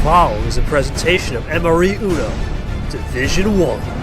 Awhile is a presentation of MRE Uno, Division 1.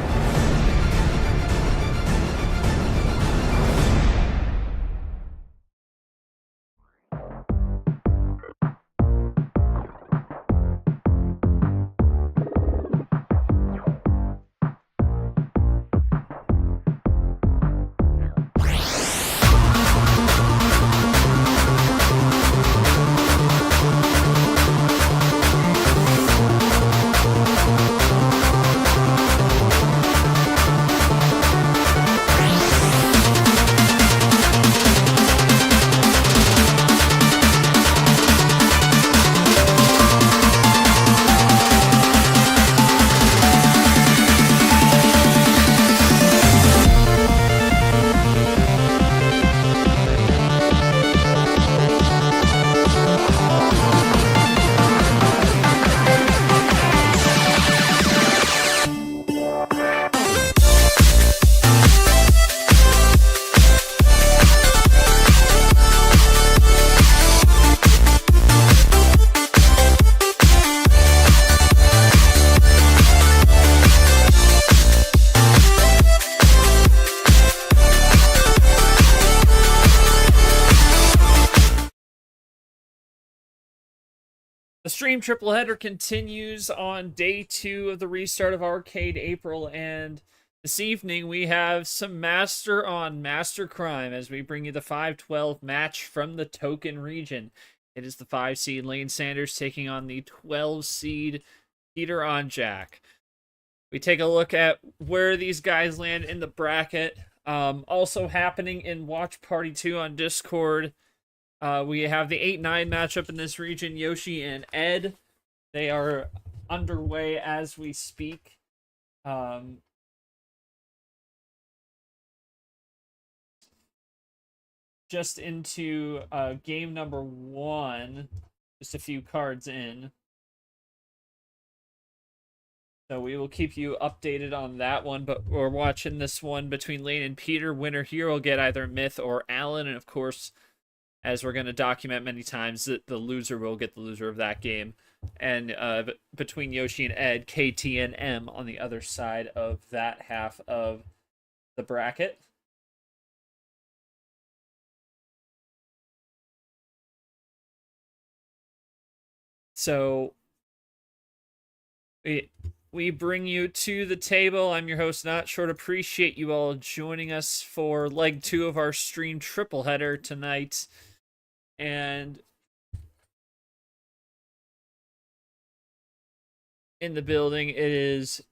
The stream triple header continues on day 2 of the restart of Arcade April, and this evening we have some Master on Master Crime as we bring you the 5-12 match from the Token region. It is the 5 seed Lane Sanders taking on the 12 seed Peter Onjack. We take a look at where these guys land in the bracket. Also happening in Watch Party 2 on Discord. We have the 8-9 matchup in this region, Yoshi and Ed. They are underway as we speak. Just into game number 1, just a few cards in. So we will keep you updated on that one, but we're watching this one between Lane and Peter. Winner here will get either Myth or Alan, and of course, as we're going to document many times, the loser will get the loser of that game. And between Yoshi and Ed, KT and M on the other side of that half of the bracket. So we bring you to the table. I'm your host, Not Short. Appreciate you all joining us for leg 2 of our stream triple header tonight. And in the building, it is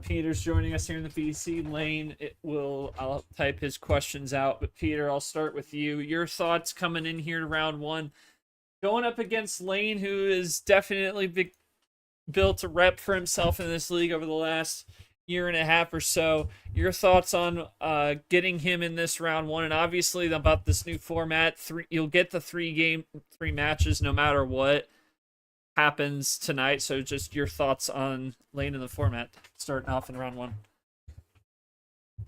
Peter's joining us here in the PC. Lane, I'll type his questions out. But Peter, I'll start with you. Your thoughts coming in here to round 1. Going up against Lane, who is definitely built a rep for himself in this league over the last year and a half or so. Your thoughts on getting him in this round 1, and obviously about this new format. You'll get the 3 matches no matter what happens tonight. So just your thoughts on Lane in the format starting off in round 1.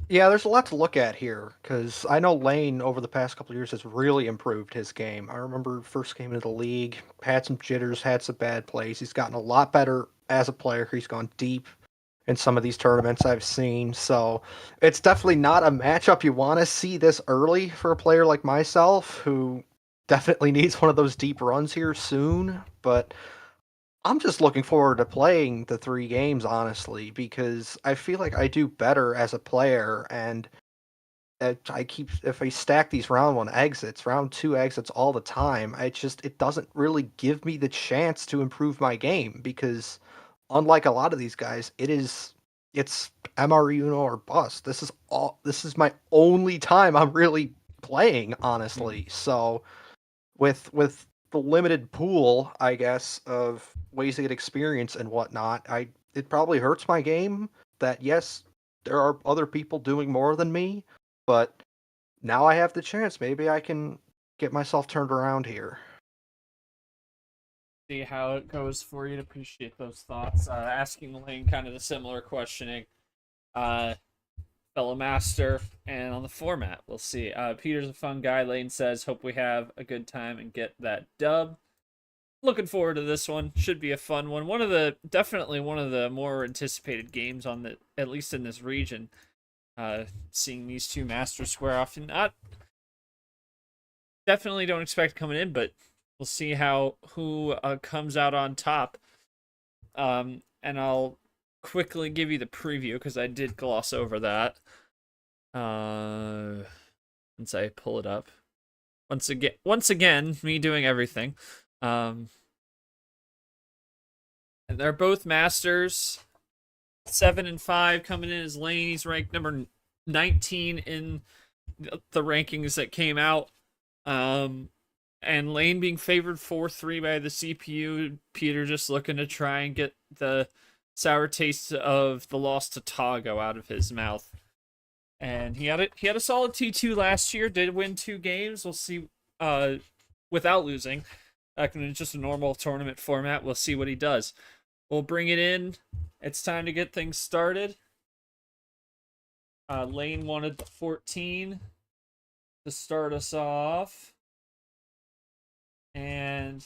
Yeah, there's a lot to look at here because I know Lane over the past couple of years has really improved his game. I remember first came into the league, had some jitters, had some bad plays. He's gotten a lot better as a player. He's gone deep in some of these tournaments I've seen. So it's definitely not a matchup you want to see this early for a player like myself, who definitely needs one of those deep runs here soon. But I'm just looking forward to playing the 3 games, honestly, because I feel like I do better as a player, and if I stack these round 1 exits, round 2 exits all the time, it doesn't really give me the chance to improve my game, because unlike a lot of these guys, it's MRE Uno or bust. This is my only time I'm really playing, honestly. So with the limited pool, I guess, of ways to get experience and whatnot, it probably hurts my game that, yes, there are other people doing more than me, but now I have the chance. Maybe I can get myself turned around here. See how it goes for you. Appreciate those thoughts. Asking Lane kind of the similar questioning. Fellow master, and on the format, we'll see. Peter's a fun guy. Lane says, hope we have a good time and get that dub. looking forward to this one. Should be a fun one. Definitely one of the more anticipated games on the, at least in this region. Seeing these two masters square off, and not definitely don't expect coming in, but we'll see who comes out on top. And I'll quickly give you the preview because I did gloss over that. Once I pull it up. Once again, me doing everything. And they're both masters. 7 and 5 coming in as Lane. He's ranked number 19 in the rankings that came out. And Lane being favored 4-3 by the CPU. Peter just looking to try and get the sour taste of the loss to Togo out of his mouth. And he had a solid T2 last year. Did win 2 games. We'll see. Without losing, in just a normal tournament format. We'll see what he does. We'll bring it in. It's time to get things started. Lane wanted the 14 to start us off. And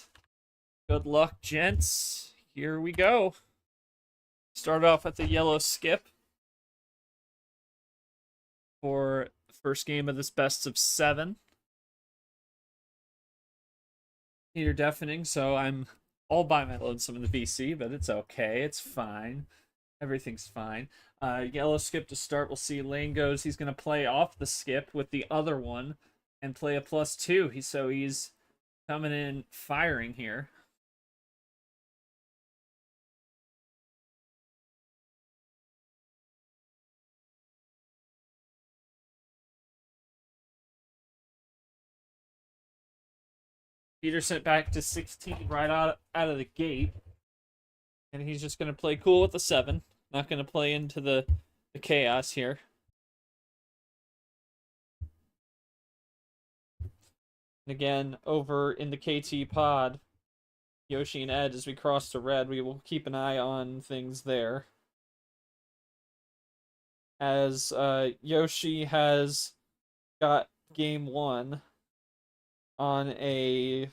good luck, gents. Here we go. Start off with the yellow skip for the first game of this best of 7. You're deafening, so I'm all by my lonesome in the VC, but it's okay. It's fine. Everything's fine. Yellow skip to start. We'll see Lane goes. He's going to play off the skip with the other one and play a +2. So he's coming in firing here. Peter sent back to 16 right out of the gate. And he's just going to play cool with the 7. Not going to play into the chaos here. And again, over in the KT pod, Yoshi and Ed, as we cross to red, we will keep an eye on things there. As Yoshi has got game 1 on a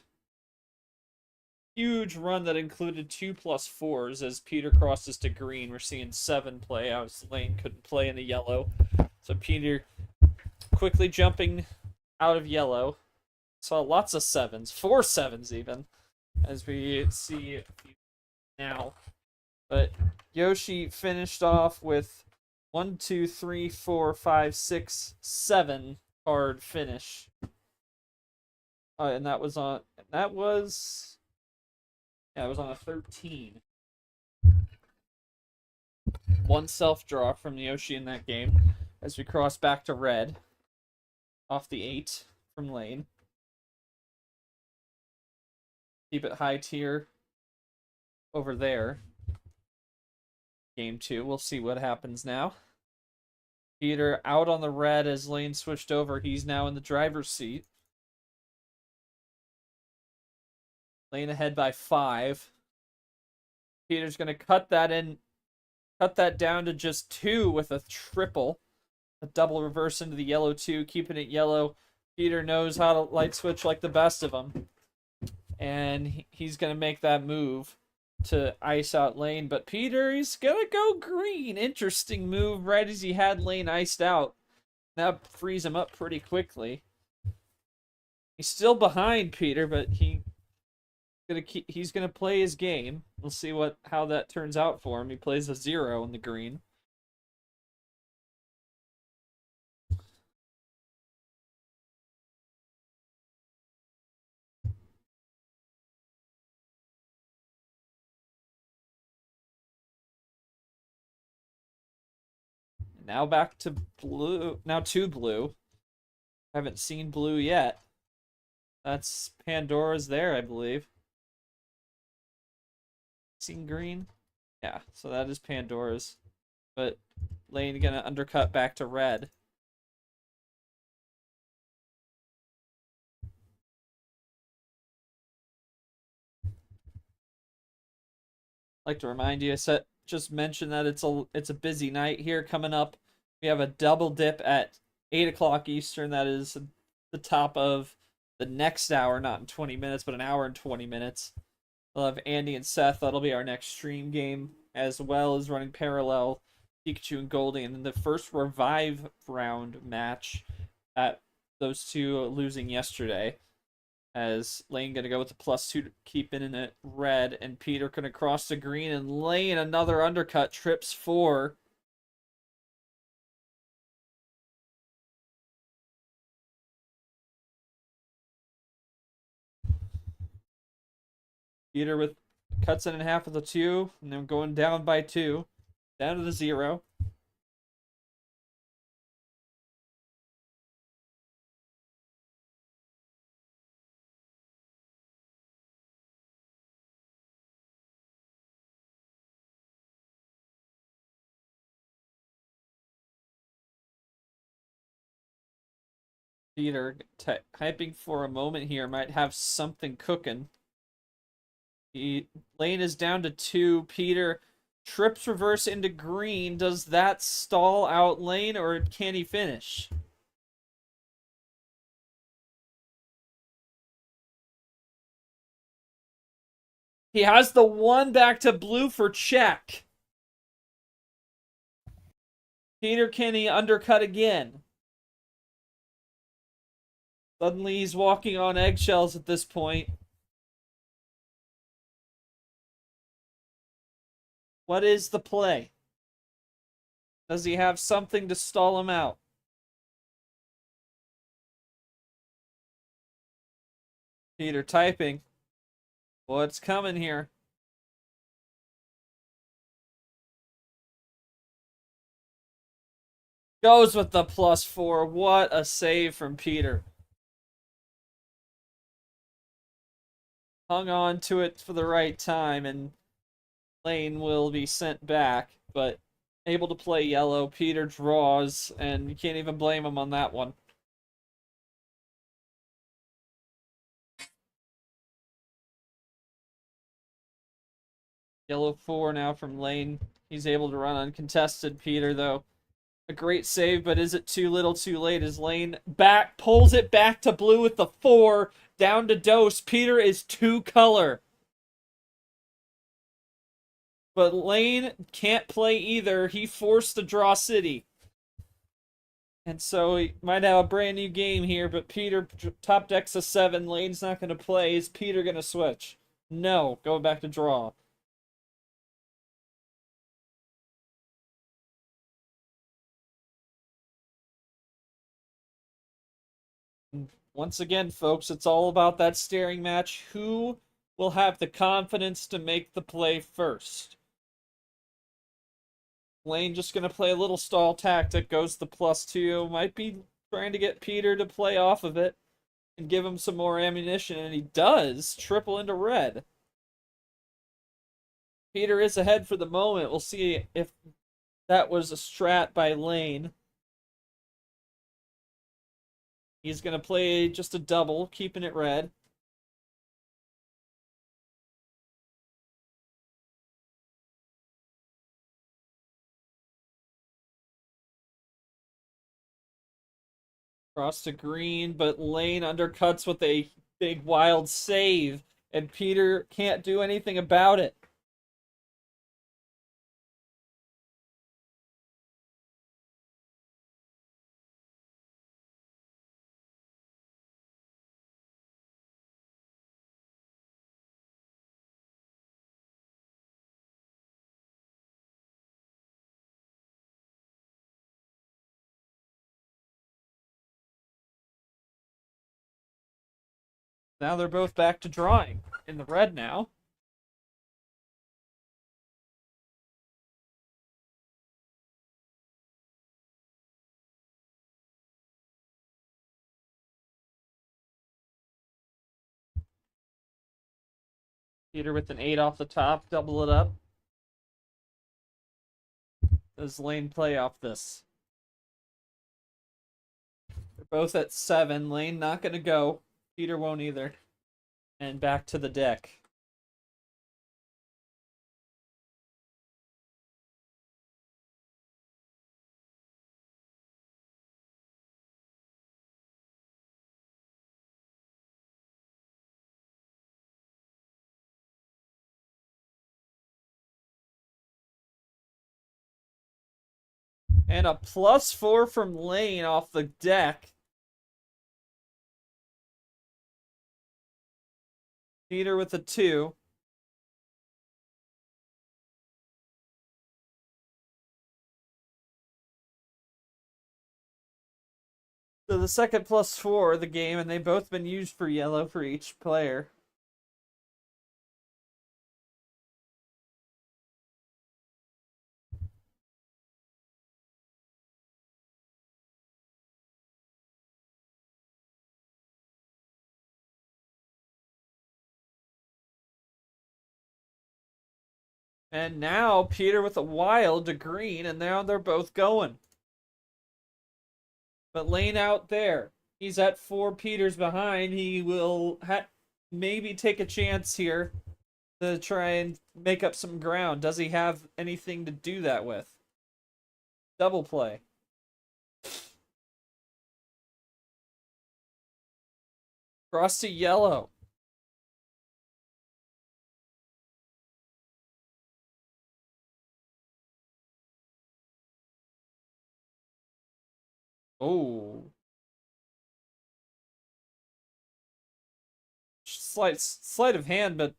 huge run that included 2+4s. As Peter crosses to green, we're seeing 7 play. Lane couldn't play in the yellow. So Peter quickly jumping out of yellow. Saw lots of 7s, 4 7s even, as we see now. But Yoshi finished off with 1, 2, 3, 4, 5, 6, 7 card finish. And it was on a 13. 1 self-draw from Yoshi in that game, as we cross back to red, off the 8 from Lane. Keep it high tier over there. Game 2, we'll see what happens now. Peter out on the red as Lane switched over. He's now in the driver's seat. Lane ahead by 5. Peter's going to cut that down to just 2 with a triple. A double reverse into the yellow 2, keeping it yellow. Peter knows how to light switch like the best of them. And he's going to make that move to ice out Lane. But Peter, he's going to go green. Interesting move right as he had Lane iced out. That frees him up pretty quickly. He's still behind Peter, but he's gonna play his game. We'll see how that turns out for him. He plays a 0 in the green. Now back to blue. Now to blue. Haven't seen blue yet. That's Pandora's there, I believe. Seen green? Yeah, so that is Pandora's. But Lane gonna undercut back to red. Like to remind you, just mentioned that it's a busy night here coming up. We have a double dip at 8 o'clock Eastern. That is the top of the next hour, not in 20 minutes, but an hour and 20 minutes. We'll have Andy and Seth. That'll be our next stream game, as well as running parallel Pikachu and Goldie. And then the first revive round match at those two losing yesterday. As Lane gonna go with the +2 to keep it in it red, and Peter gonna cross the green, and Lane another undercut, trips 4. Peter with cuts it in half with a 2, and then going down by 2, down to the 0. Peter hyping for a moment here, might have something cooking. Lane is down to 2. Peter trips reverse into green. Does that stall out Lane, or can he finish? He has the 1 back to blue for check. Peter, can he undercut again? Suddenly he's walking on eggshells at this point. What is the play? Does he have something to stall him out? Peter typing. What's coming here? Goes with the +4. What a save from Peter. Hung on to it for the right time, and Lane will be sent back, but able to play yellow. Peter draws, and you can't even blame him on that one. Yellow 4 now from Lane. He's able to run uncontested. Peter, though, a great save, but is it too little too late as Lane pulls it back to blue with the 4, down to Dose. Peter is 2-color. But Lane can't play either. He forced the draw city. And so he might have a brand new game here, but Peter top decks a 7. Lane's not going to play. Is Peter going to switch? No. Going back to draw. Once again, folks, it's all about that staring match. Who will have the confidence to make the play first? Lane just going to play a little stall tactic, goes the +2. Might be trying to get Peter to play off of it and give him some more ammunition, and he does. Triple into red. Peter is ahead for the moment. We'll see if that was a strat by Lane. He's going to play just a double, keeping it red. Cross to green, but Lane undercuts with a big wild save, and Peter can't do anything about it. Now they're both back to drawing in the red now. Peter with an 8 off the top, double it up. Does Lane play off this? They're both at 7. Lane not going to go. Peter won't either. And back to the deck. And a +4 from Lane off the deck. Peter with a 2. So the second +4 of the game, and they've both been used for yellow for each player. And now Peter with a wild to green, and now they're both going. But Lane out there. He's at 4 Peters behind. He will maybe take a chance here to try and make up some ground. Does he have anything to do that with? Double play. Cross to yellow. Oh. Sleight of hand, but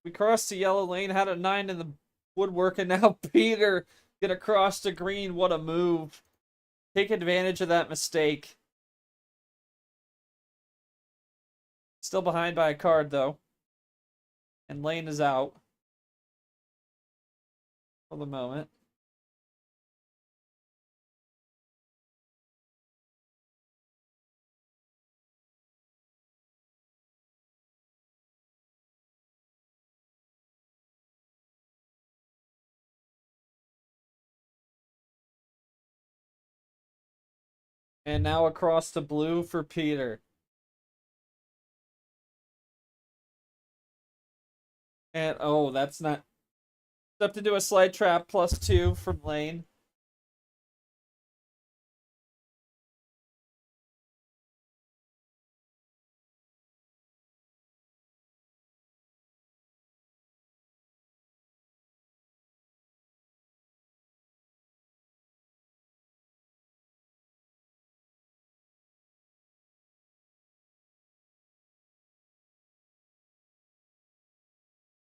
we crossed the yellow lane, had a 9 in the woodwork, and now Peter gonna cross to green. What a move. Take advantage of that mistake. Still behind by a card, though. And Lane is out for the moment. And now across to blue for Peter. And, oh, that's not... Up to do a slide trap +2 from Lane.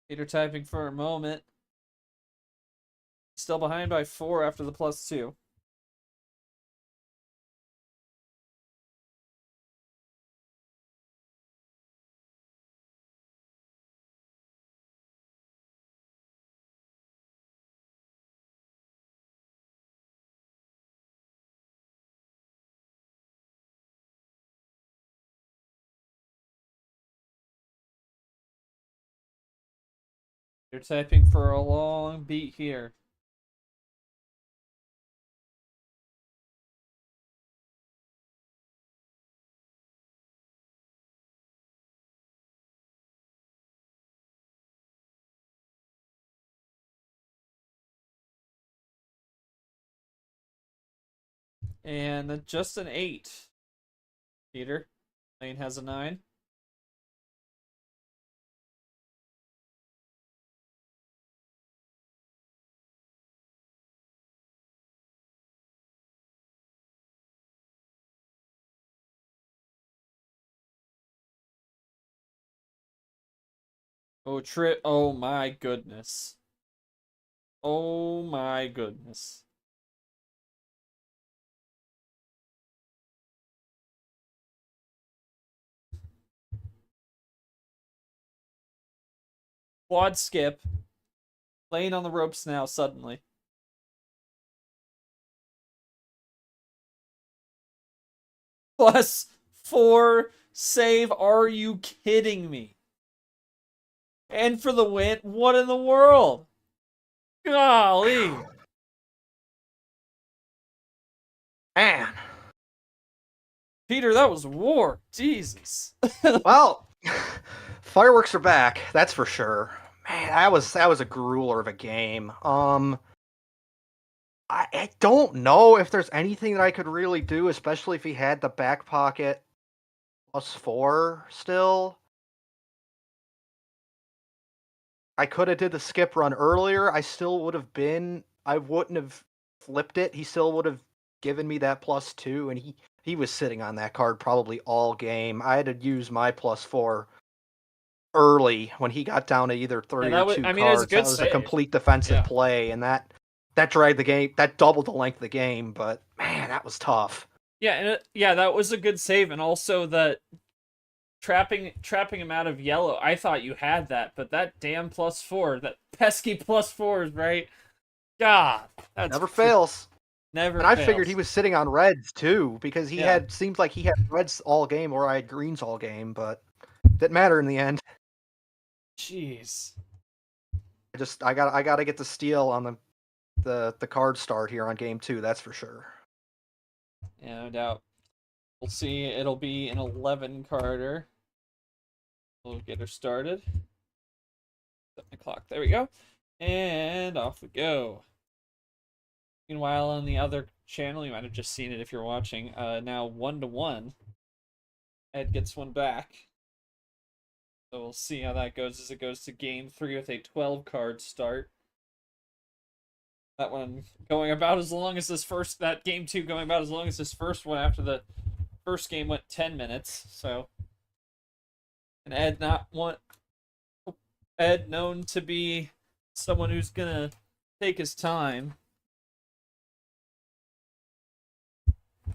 Peter typing for a moment. Still behind by 4 after the +2. You're typing for a long beat here. And just an 8. Peter. Lane has a 9. Oh, trip. Oh my goodness. Oh my goodness. Quad skip. Lane on the ropes now, suddenly. +4 save. Are you kidding me? And for the win. What in the world? Golly. Man. Peter, that was war. Jesus. Well, fireworks are back. That's for sure. Man, that was a grueler of a game. I don't know if there's anything that I could really do, especially if he had the back pocket +4 still. I could have did the skip run earlier. I still would have been I wouldn't have flipped it. He still would have given me that +2, and he was sitting on that card probably all game. I had to use my +4 early when he got down to either And 3 that or was, 2 I mean, it was a cards. good That was a save. complete defensive Yeah. play, and that dragged the game. That doubled the length of the game. But man, that was tough. Yeah, and yeah, that was a good save, and also the trapping him out of yellow. I thought you had that, but that damn +4, that pesky +4s, right? God, that's Never fails. never And I figured he fails. was sitting on reds too, because Yeah. seems like he had reds all game, or I had greens all game, but didn't matter in the end. Jeez. I gotta get the steal on the card start here on game 2, that's for sure. Yeah, no doubt. We'll see. It'll be an 11 Carter. We'll get her started. 7 o'clock. There we go. And off we go. Meanwhile, on the other channel, you might have just seen it if you're watching. Now 1-1. Ed gets one back. So we'll see how that goes as it goes to game 3 with a 12 card start. That one going about as long as this first. That game 2 going about as long as this first one after the first game went 10 minutes. So, and Ed known to be someone who's gonna take his time.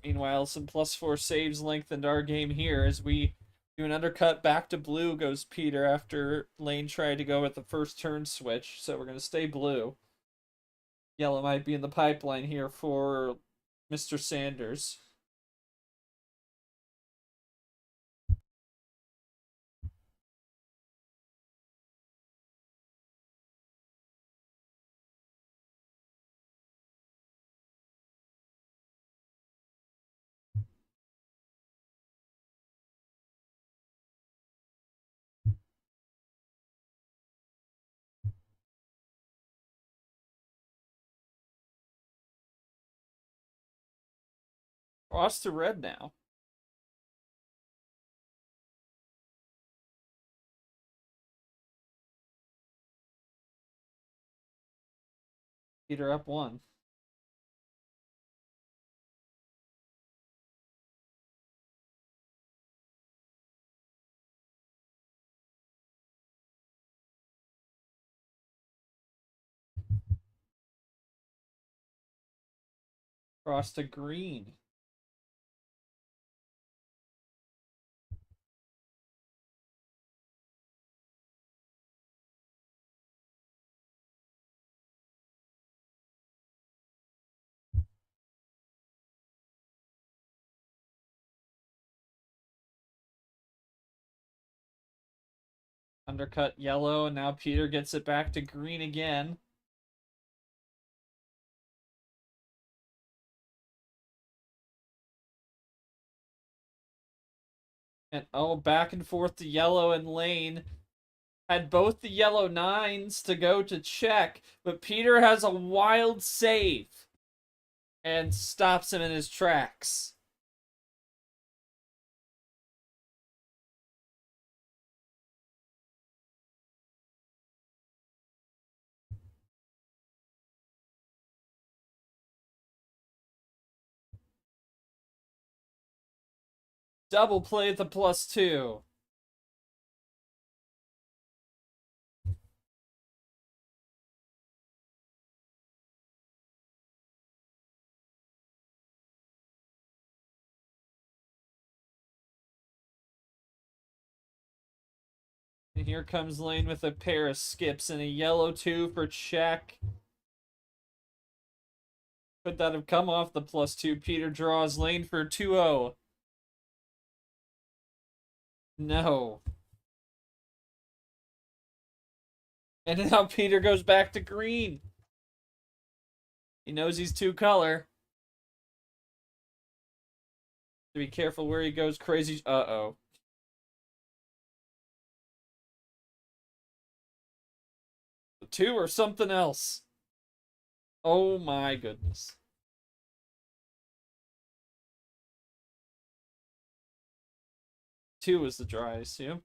Meanwhile, some +4 saves lengthened our game here as we do an undercut back to blue. Goes Peter after Lane tried to go with the first turn switch. So we're gonna stay blue. Yellow might be in the pipeline here for Mr. Sanders. Cross to red now. Peter up 1. Cross to green. Undercut yellow, and now Peter gets it back to green again. And oh, back and forth to yellow and Lane. Had both the yellow 9s to go to check, but Peter has a wild save and stops him in his tracks. Double play the +2. And here comes Lane with a pair of skips and a yellow 2 for check. Could that have come off the +2? Peter draws Lane for 2-0. No. And now Peter goes back to green. He knows he's 2-color. To be careful where he goes crazy. Uh-oh. The 2 or something else. Oh my goodness. Two is the draw, I assume.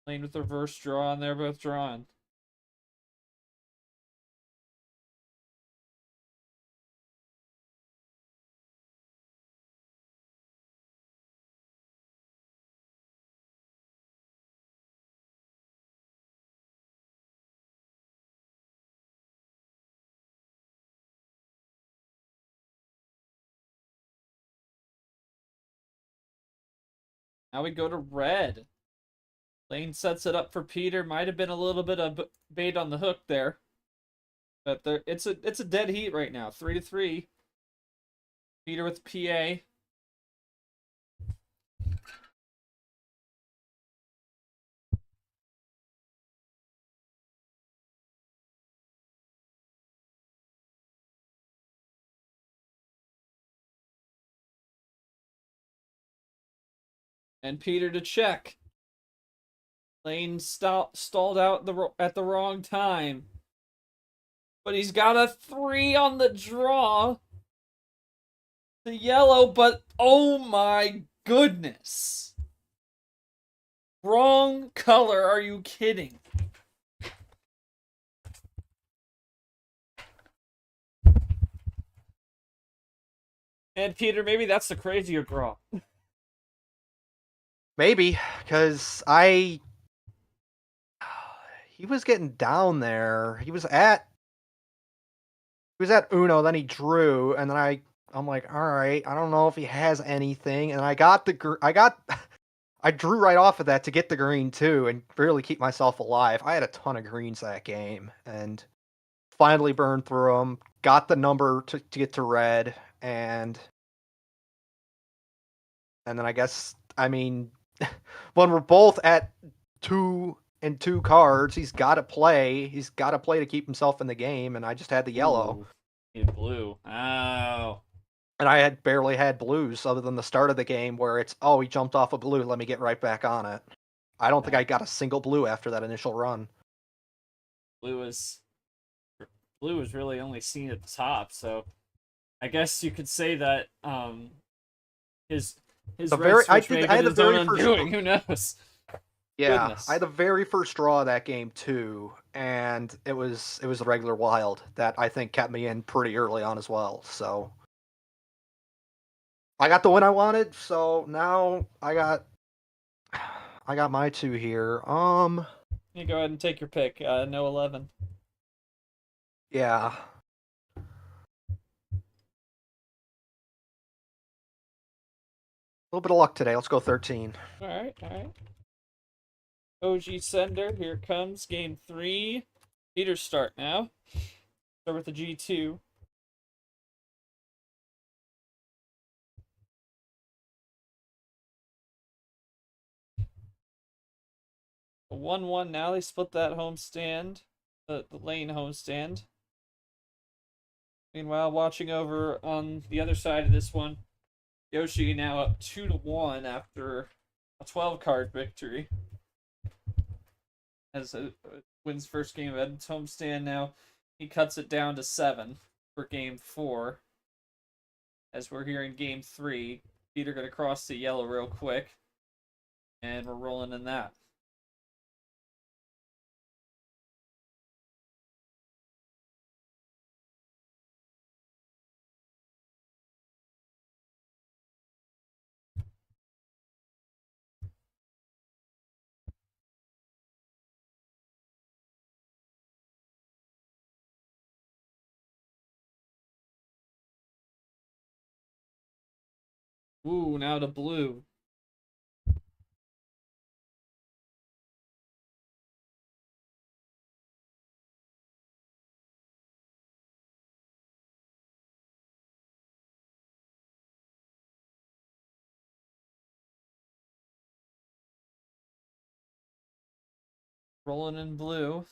Lane with the reverse draw, and they're both drawing. Now we go to red. Lane sets it up for Peter. Might have been a little bit of bait on the hook there. But it's a dead heat right now. 3-3. Peter with PA. And Peter to check. Lane stalled out at the wrong time. But he's got a 3 on the draw. The yellow, but oh my goodness. Wrong color, are you kidding? And Peter, maybe that's the crazier draw. Maybe, because he was getting down there. He was at Uno, then he drew, and then I'm like, all right, I don't know if he has anything, and I drew right off of that to get the green too, and really keep myself alive. I had a ton of greens that game, and finally burned through them. Got the number to get to red, and then I guess when we're both at 2 and 2 cards, he's got to play. He's got to play to keep himself in the game, and I just had the yellow. Ooh, he had blue. Oh. And I had barely had blues other than the start of the game where it's, oh, he jumped off a blue, let me get right back on it. I don't think I got a single blue after that initial run. Blue was really only seen at the top, so I guess you could say that his red switch may have been his own undoing. Who knows? Yeah, Goodness. I had the very first draw of that game too, and it was a regular wild that I think kept me in pretty early on as well. So I got the win I wanted. So now I got my 2 here. You go ahead and take your pick. No 11. Yeah. A little bit of luck today. Let's go 13. All right. OG Sender, here it comes. Game 3. Peter's start now. Start with the G2. A 1-1 now. They split that homestand. The lane homestand. Meanwhile, watching over on the other side of this one, Yoshi now up 2-1 after a 12-card victory. As wins first game of Ed's homestand now. He cuts it down to 7 for game 4. As we're here in game 3, Peter going to cross to yellow real quick. And we're rolling in that. Ooh, now to blue. Rolling in blue.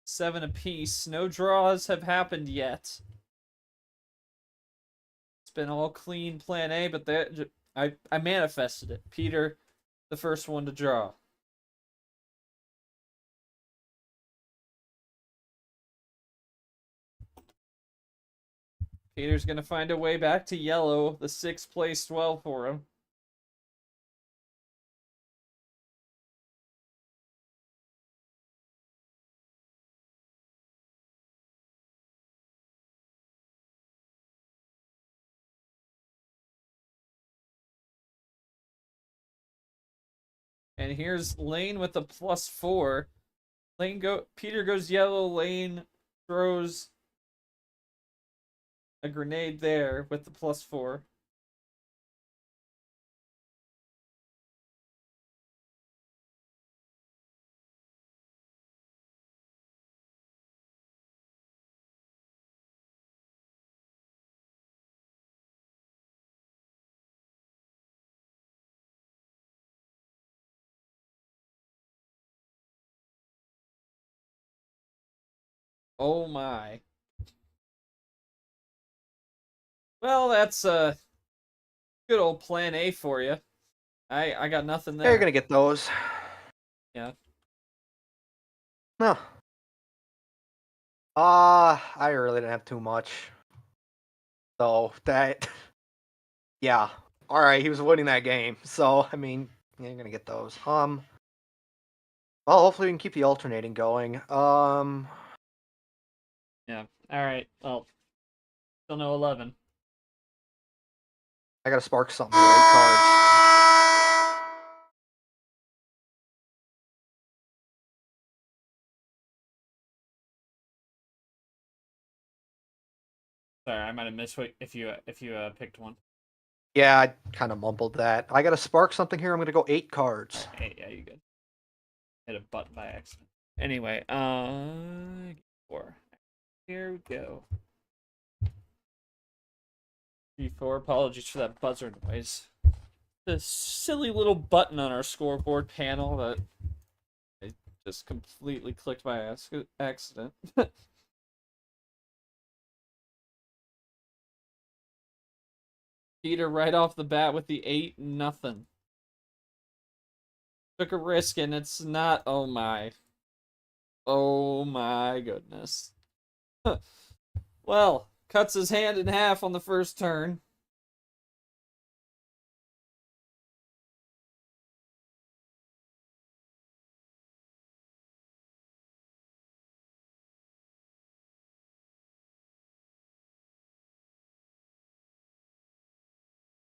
7 apiece. No draws have happened yet. It's been all clean plan A, but I manifested it. Peter, the first one to draw. Peter's going to find a way back to yellow. The 6th place 12 for him. And here's Lane with the +4. Peter goes yellow. Lane throws a grenade there with the +4. Oh my. Well, that's a good old plan A for you. I got nothing Yeah, you're there. gonna get those. Yeah. No. I really didn't have too much. So that, yeah. All right, he was winning that game. So I mean, yeah, you're gonna get those. Well, hopefully we can keep the alternating going. Yeah. All right. Well, still no 11. I gotta spark something. Right cards. Sorry, I might have missed what if you picked one. Yeah, I kind of mumbled that. I gotta spark something here. I'm gonna go 8 cards. Hey, yeah, you good. Hit a button by accident. Anyway, 4. Here we go. G4. Apologies for that buzzer noise. The silly little button on our scoreboard panel that I just completely clicked by accident. Peter right off the bat with the 8-0. Took a risk and it's not. Oh my. Oh my goodness. Well, cuts his hand in half on the first turn.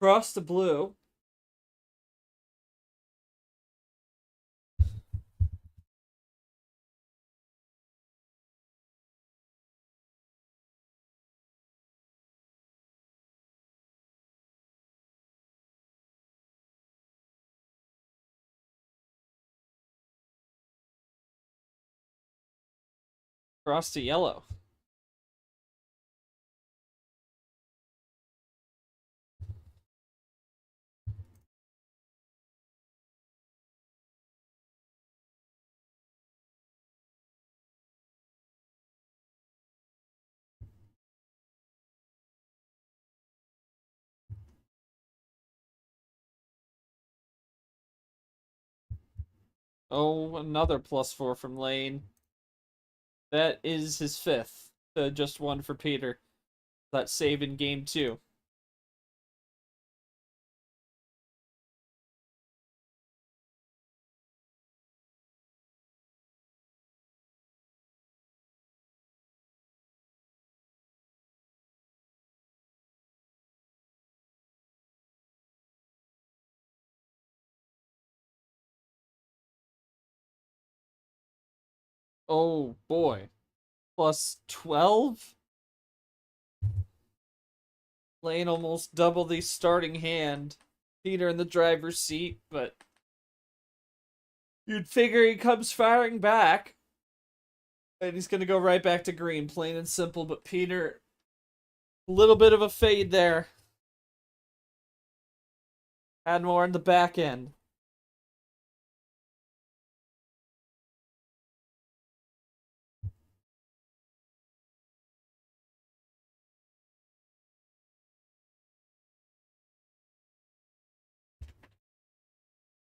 Cross the blue. Cross to yellow. Oh, another +4 from Lane. That is his 5th. Just one for Peter. That save in game 2. Oh boy. +12? Lane almost double the starting hand. Peter in the driver's seat, but you'd figure he comes firing back. And he's going to go right back to green, plain and simple. But Peter, a little bit of a fade there. Had more in the back end.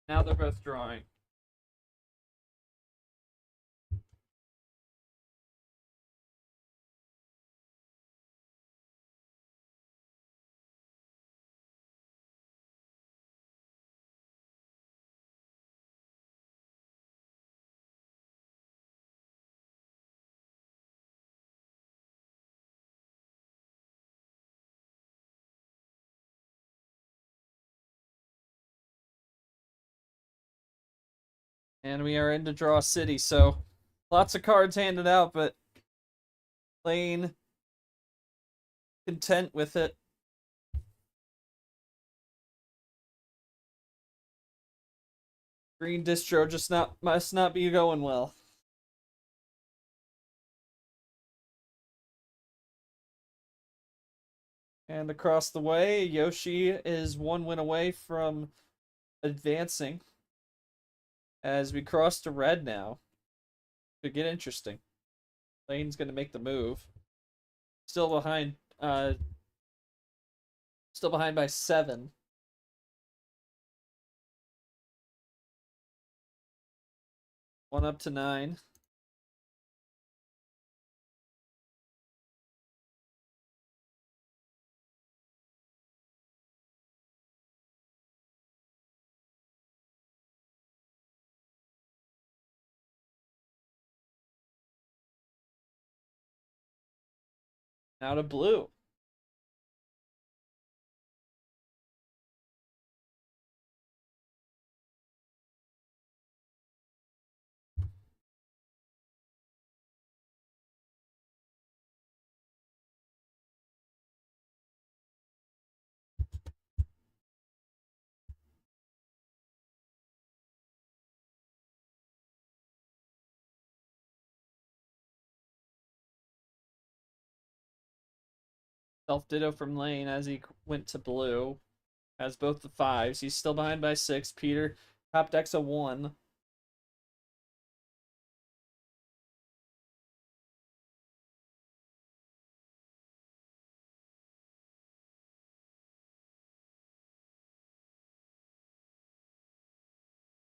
Now they're both drawing. And we are into Draw City, so lots of cards handed out, but Lane content with it. Green distro just must not be going well. And across the way, Yoshi is one win away from advancing. As we cross to red now. Could get interesting. Lane's gonna make the move. Still behind by 7. One up to 9. Now to blue. Self-ditto from Lane as he went to blue. Has both the 5s. He's still behind by 6. Peter top decks a 1.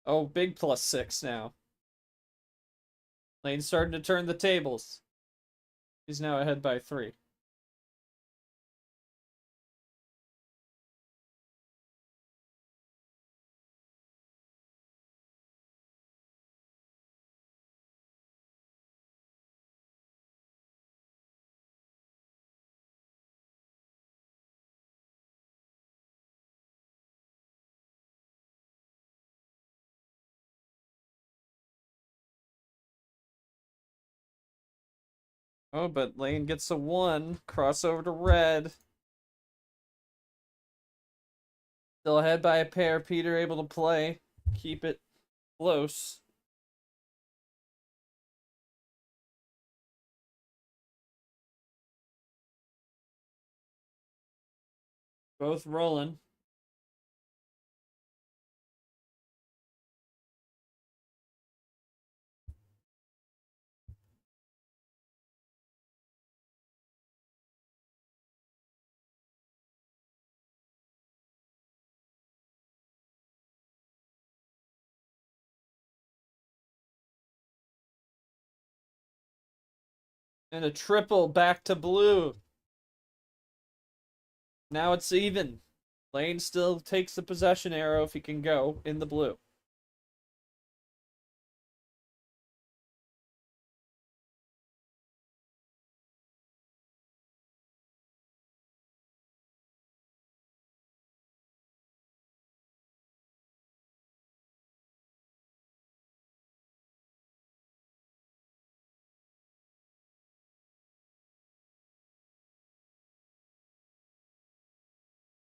Oh, big +6 now. Lane's starting to turn the tables. He's now ahead by 3. Oh, but Lane gets a 1. Crossover to red. Still ahead by a pair. Peter able to play. Keep it close. Both rolling. And a triple back to blue. Now it's even. Lane still takes the possession arrow if he can go in the blue.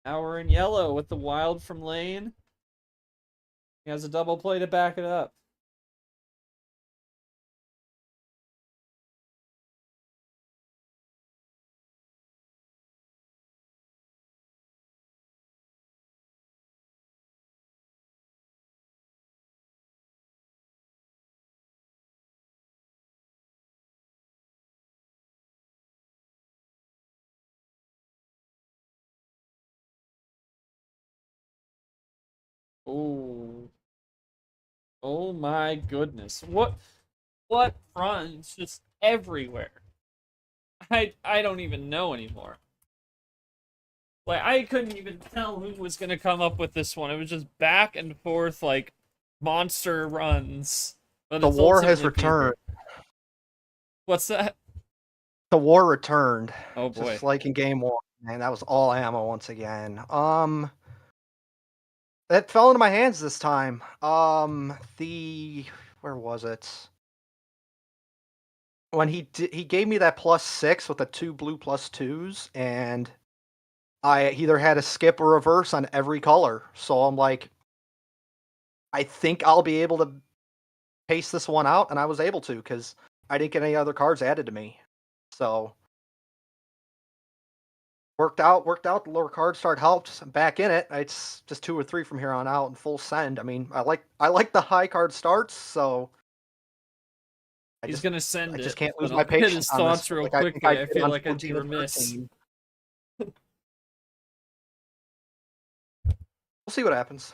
Now we're in yellow with the wild from Lane. He has a double play to back it up. Oh. Oh my goodness. What fronts just everywhere. I don't even know anymore. Like I couldn't even tell who was gonna come up with this one. It was just back and forth like monster runs. But The it's war has ultimately Peter. returned. What's that? The war returned. Oh boy. Just like in game 1, man, that was all ammo once again. That fell into my hands this time. Where was it? When he gave me that +6 with the 2 blue +2s, and I either had a skip or reverse on every color. So I'm like, I think I'll be able to pace this one out, and I was able to because I didn't get any other cards added to me. So worked out. The lower card start helped. I'm back in it. It's just 2 or 3 from here on out and full send. I mean, I like the high card starts, so He's gonna I send just it, can't but lose I'll my hit patience his on this thoughts one real like I think I quickly. I did feel on like I'd be 14 and remiss. 13. We'll see what happens.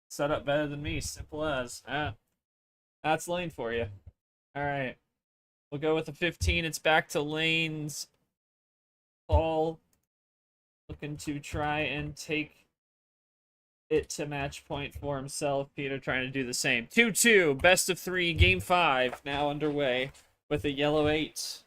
Set up better than me, simple as. That's Lane for you. All right, we'll go with the 15. It's back to Lane's call, looking to try and take it to match point for himself. Peter trying to do the same. 2-2, best of 3, game 5 now underway with a yellow 8.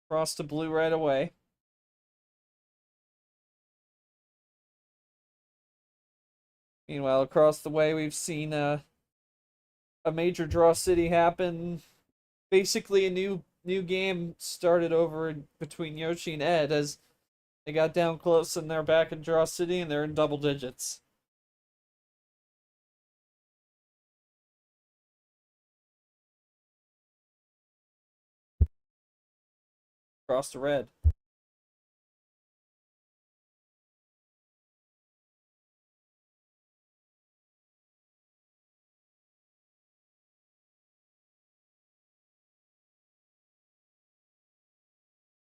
Cross to blue right away. Meanwhile, across the way, we've seen a major draw city happen. Basically, a new game started over between Yoshi and Ed as they got down close and they're back in draw city and they're in double digits. Cross to red.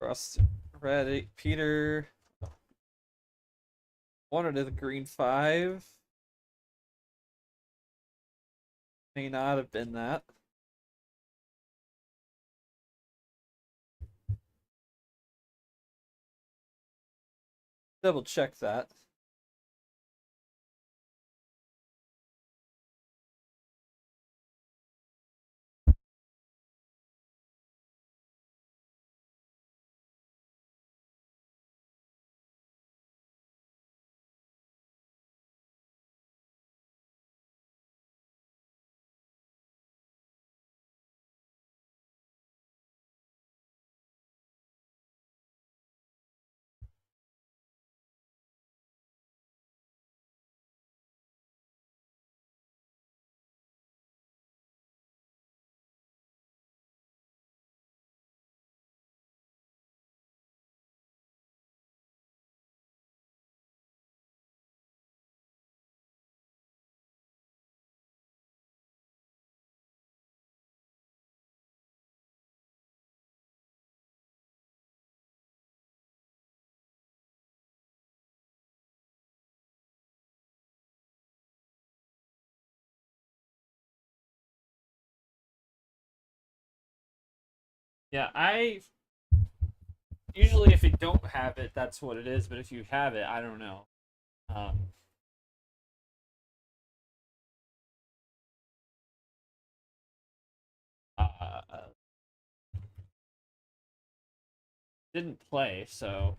Cross to red. Peter wanted to the green 5. May not have been that. Double check that. Yeah, I usually if you don't have it, that's what it is. But if you have it, I don't know. Um, uh, didn't play, so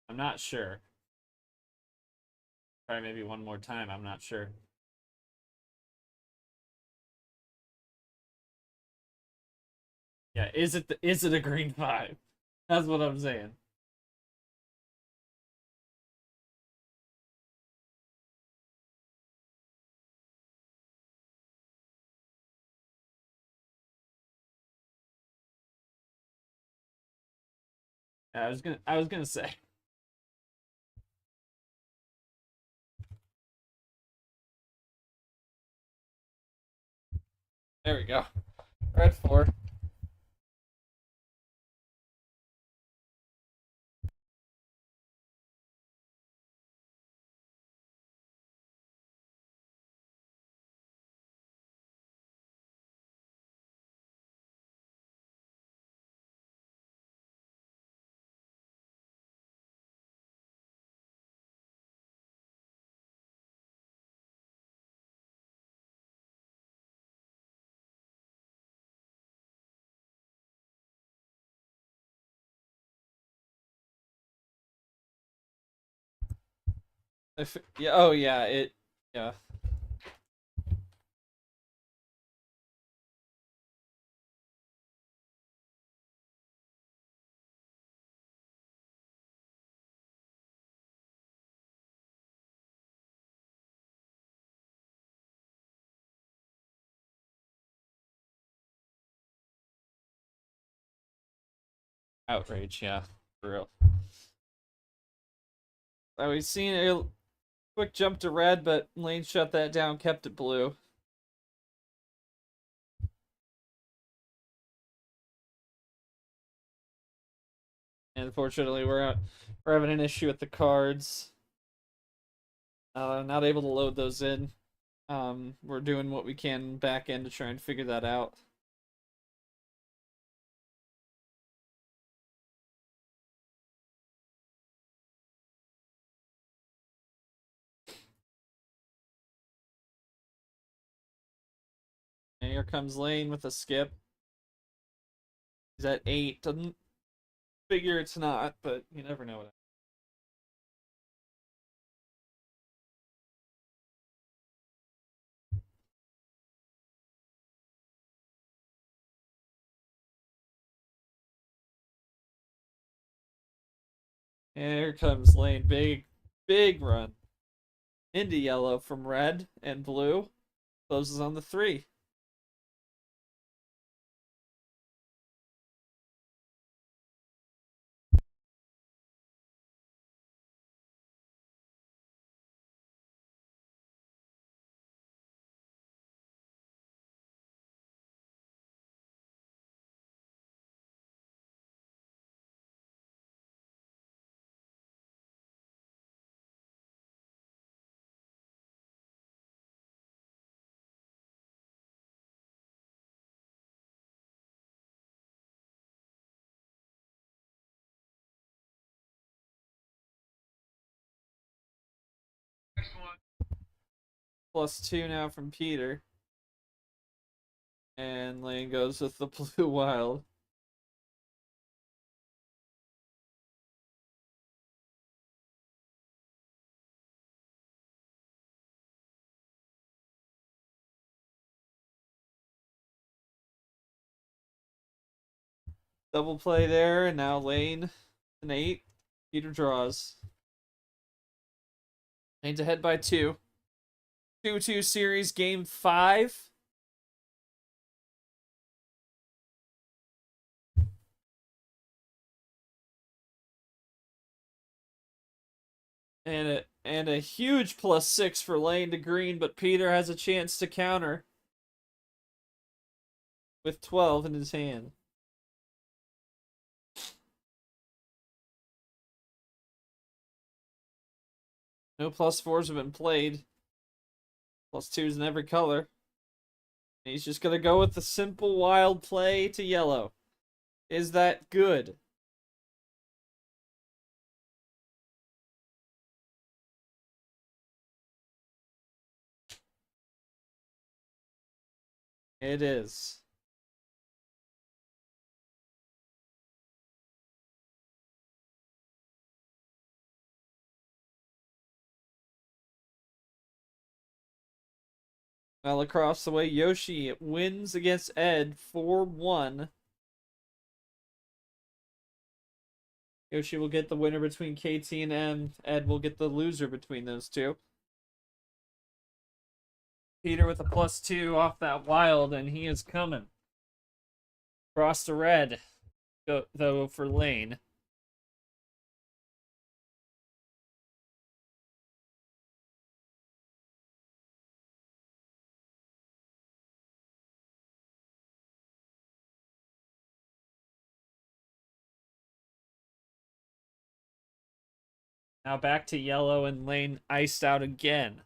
I'm not sure. Try maybe one more time. I'm not sure. Yeah, is it a green 5? That's what I'm saying. Yeah, I was gonna say. There we go. Red 4. Yeah. Oh yeah. Yeah. Outrage. Yeah. For real. We've seen a quick jump to red, but Lane shut that down, kept it blue. And unfortunately, we're having an issue with the cards. Not able to load those in. We're doing what we can back end to try and figure that out. And here comes Lane with a skip. He's at 8. Doesn't figure it's not, but you never know. And here comes Lane. Big run into yellow from red and blue. Closes on the 3. +2 now from Peter. And Lane goes with the blue wild. Double play there, and now Lane an 8. Peter draws. Lane's ahead by 2. 2-2 series, game 5. And a huge +6 for Lane to green, but Peter has a chance to counter with 12 in his hand. No +4s have been played. +2s in every color. And he's just gonna go with the simple wild play to yellow. Is that good? It is. Well, across the way, Yoshi wins against Ed 4-1. Yoshi will get the winner between KT and M. Ed will get the loser between those two. Peter with a +2 off that wild, and he is coming. Cross to red, though, for Lane. Now back to yellow, and Lane iced out again.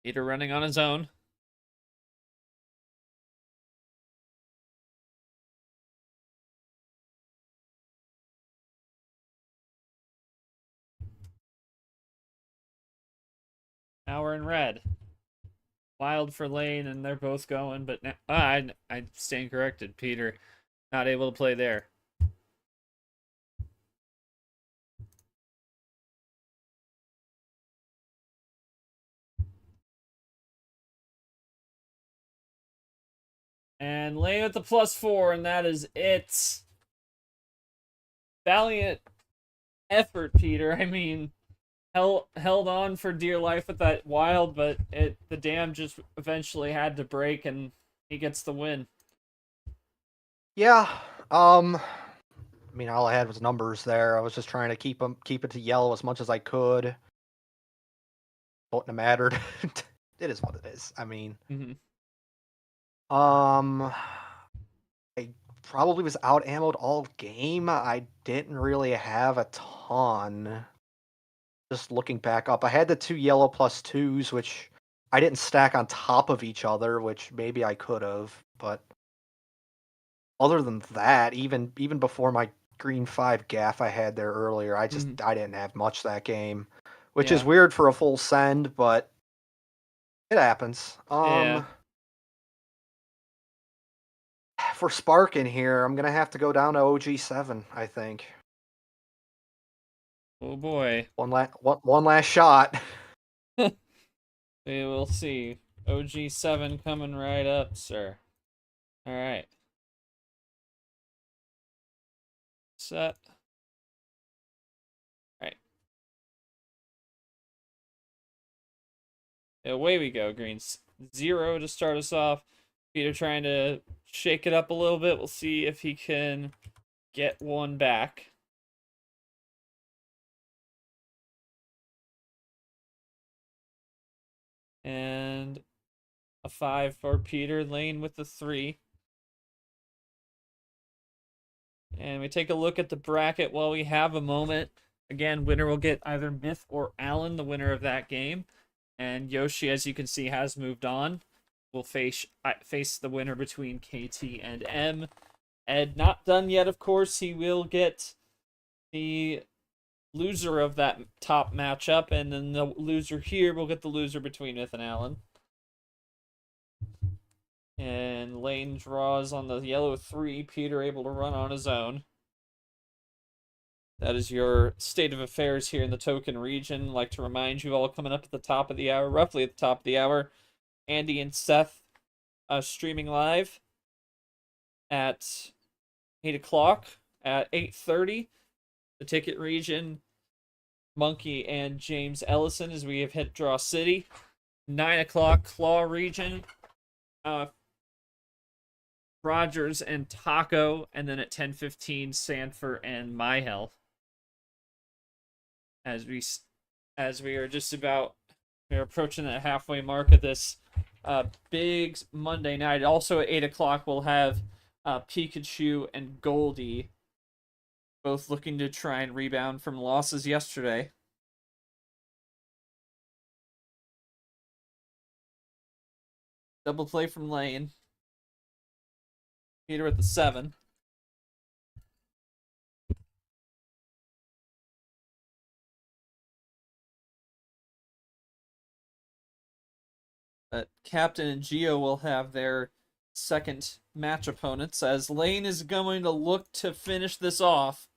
Peter running on his own. Now we're in red. Wild for Lane, and they're both going, but now, I stand corrected. Peter not able to play there. And Lane with the +4, and that is it. Valiant effort, Peter. I mean, held on for dear life with that wild, but the dam just eventually had to break, and he gets the win. Yeah. I mean, all I had was numbers there. I was just trying to keep it to yellow as much as I could. Wouldn't have mattered. It is what it is. I mean, I probably was out ammoed all game. I didn't really have a ton. Just looking back up, I had the 2 yellow +2s, which I didn't stack on top of each other, which maybe I could have. But other than that, even before my green 5 gaff I had there earlier, I didn't have much that game, which is weird for a full send, but it happens. Yeah. For Spark in here, I'm gonna have to go down to OG7, I think. Oh boy. One last shot. We will see. OG7 coming right up, sir. All right. Set. All right. Away we go. Green's 0 to start us off. Peter trying to shake it up a little bit. We'll see if he can get one back. And a 5 for Peter. Lane with the 3. And we take a look at the bracket while we have a moment. Again, winner will get either Myth or Allen, the winner of that game. And Yoshi, as you can see, has moved on. Will face the winner between KT and M. Ed not done yet, of course. He will get the loser of that top matchup, and then the loser here will get the loser between Myth and Allen. And Lane draws on the yellow 3. Peter able to run on his own. That is your state of affairs here in the token region. I'd like to remind you all, coming up at the top of the hour, roughly at the top of the hour, Andy and Seth streaming live at 8 o'clock. At 8:30, the ticket region, Monkey and James Ellison, as we have hit Draw City. 9 o'clock, Claw region, Rogers and Taco, and then at 10:15, Sanford and My Health. As we are just about, we're approaching that halfway mark of this big Monday night. Also at 8 o'clock, we'll have Pikachu and Goldie, both looking to try and rebound from losses yesterday. Double play from Lane. Peter with the 7. Captain and Geo will have their second match opponents, as Lane is going to look to finish this off.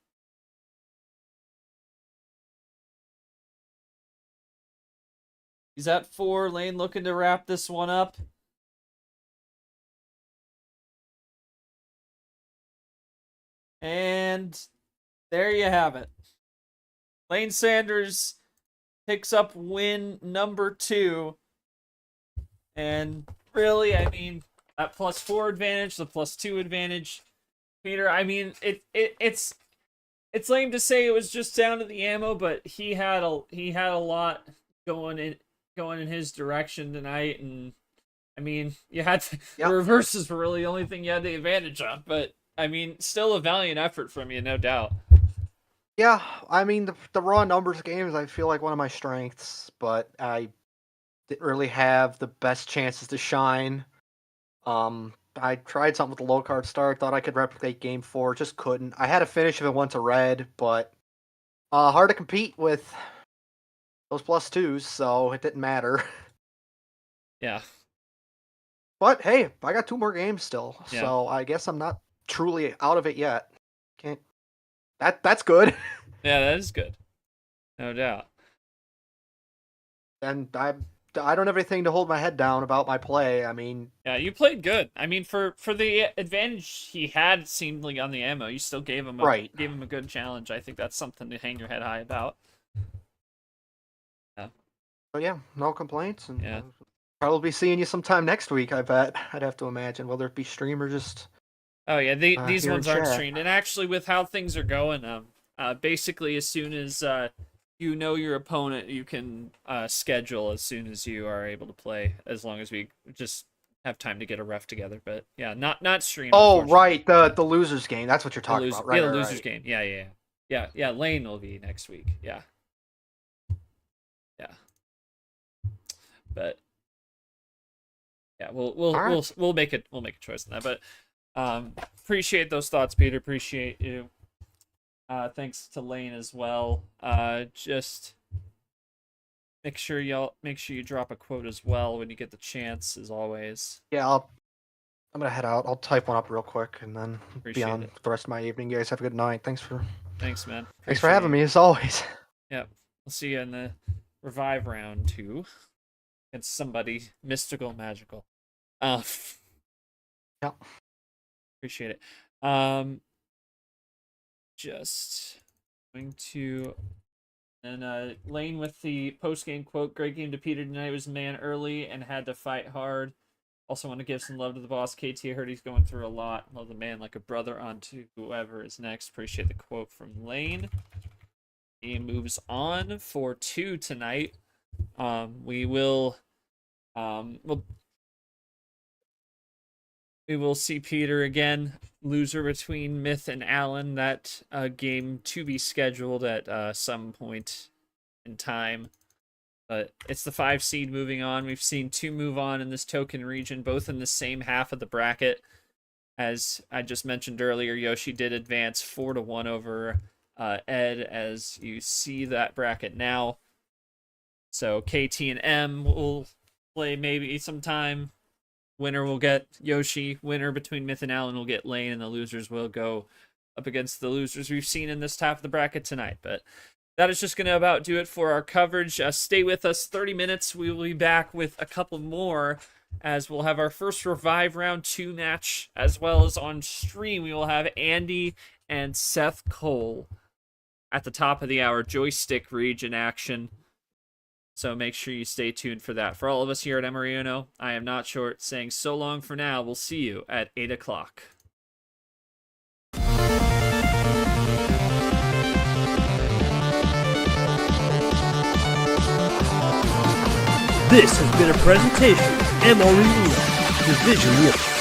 He's at 4. Lane looking to wrap this one up. And there you have it. Lane Sanders picks up win number 2. And really, I mean, that +4 advantage, the +2 advantage, Peter, I mean, it's lame to say it was just down to the ammo, but he had a lot going in his direction tonight, and I mean, you had the reverses were really the only thing you had the advantage on, but I mean, still a valiant effort from you, no doubt. Yeah, I mean, the raw numbers games, I feel like one of my strengths, but I didn't really have the best chances to shine. I tried something with the low card start, thought I could replicate game 4, just couldn't. I had a finish if it went to red, but hard to compete with those +2s, so it didn't matter. Yeah, But hey, I got 2 more games still, Yeah. so I guess I'm not truly out of it yet. Can't. That's good. Yeah, that is good. No doubt. And I don't have anything to hold my head down about my play. I mean, Yeah, you played good. I mean, for the advantage he had, seemingly on the ammo, you still gave him right. a good challenge. I think that's something to hang your head high about. Yeah. So yeah, no complaints, and Yeah. probably be seeing you sometime next week. I bet. I'd have to imagine, whether it be stream or just. Oh yeah, these here in ones aren't chat. streamed, and actually, with how things are going, basically as soon as you know your opponent, you can schedule as soon as you are able to play, as long as we just have time to get a ref together. But yeah, not streamed. Oh right, the losers game. That's what you're talking about, right? Yeah, the right, losers right. game. Yeah. Lane will be next week. Yeah. But yeah, we'll make a choice on that. But appreciate those thoughts, Peter. Appreciate you. Thanks to Lane as well. Just make sure you drop a quote as well when you get the chance, as always. Yeah, I'm gonna head out. I'll type one up real quick and then be on the rest of my evening. You guys have a good night. Thanks, man. Thanks for having me, as always. Yep. We'll see you in the revive round 2. It's somebody mystical, magical. Yeah. Appreciate it. Just going to, and Lane with the post-game quote. Great game to Peter tonight. Was man early and had to fight hard. Also want to give some love to the boss, KT. I heard he's going through a lot. Love the man like a brother. On to whoever is next. Appreciate the quote from Lane. He moves on for 2 tonight. We will see Peter again. Loser between Myth and Allen. That game to be scheduled at some point in time. But it's the 5 seed moving on. We've seen 2 move on in this token region, both in the same half of the bracket. As I just mentioned earlier, Yoshi did advance 4-1 over Ed, as you see that bracket now. So KT and M will play maybe sometime. Winner will get Yoshi. Winner between Myth and Allen will get Lane, and the losers will go up against the losers we've seen in this half of the bracket tonight. But that is just going to about do it for our coverage. Stay with us 30 minutes. We will be back with a couple more, as we'll have our first Revive Round 2 match, as well as on stream we will have Andy and Seth Cole at the top of the hour, joystick region action. So make sure you stay tuned for that. For all of us here at Emory Uno, I am not short, saying so long for now. We'll see you at 8 o'clock. This has been a presentation of Emory Uno, Division 1.